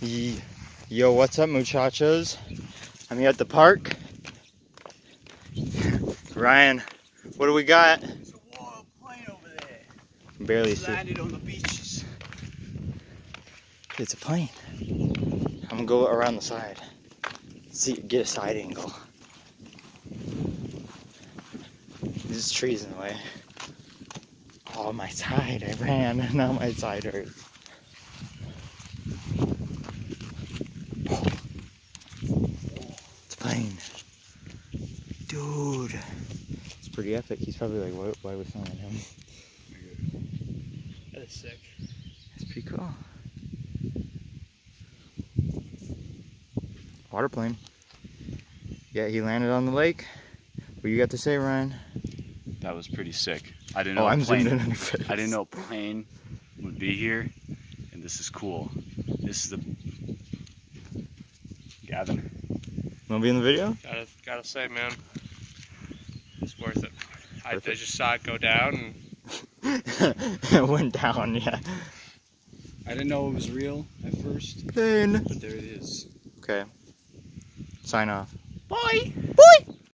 Yo, what's up, muchachos? I'm here at the park. Ryan, what do we got? There's a wild plane over there. Barely It see. landed on the beaches. It's a plane. I'm gonna go around the side. See, get a side angle. There's trees in the way. Oh, my side, I ran. Now my side hurts. It's a plane. Dude. It's pretty epic. He's probably like, why are we filming him? That is sick. It's pretty cool. Water plane. Yeah, he landed on the lake. What you got to say, Ryan? That was pretty sick. I didn't know I'm a plane, zoomed in on your face. I didn't know a plane would be here, and this is cool. This is the Gavin. Wanna be in the video? Gotta say, man, it's worth it. I just saw it go down, and It went down, yeah. I didn't know it was real at first, Plane. but there it is. Okay. Sign off. bye. Bye.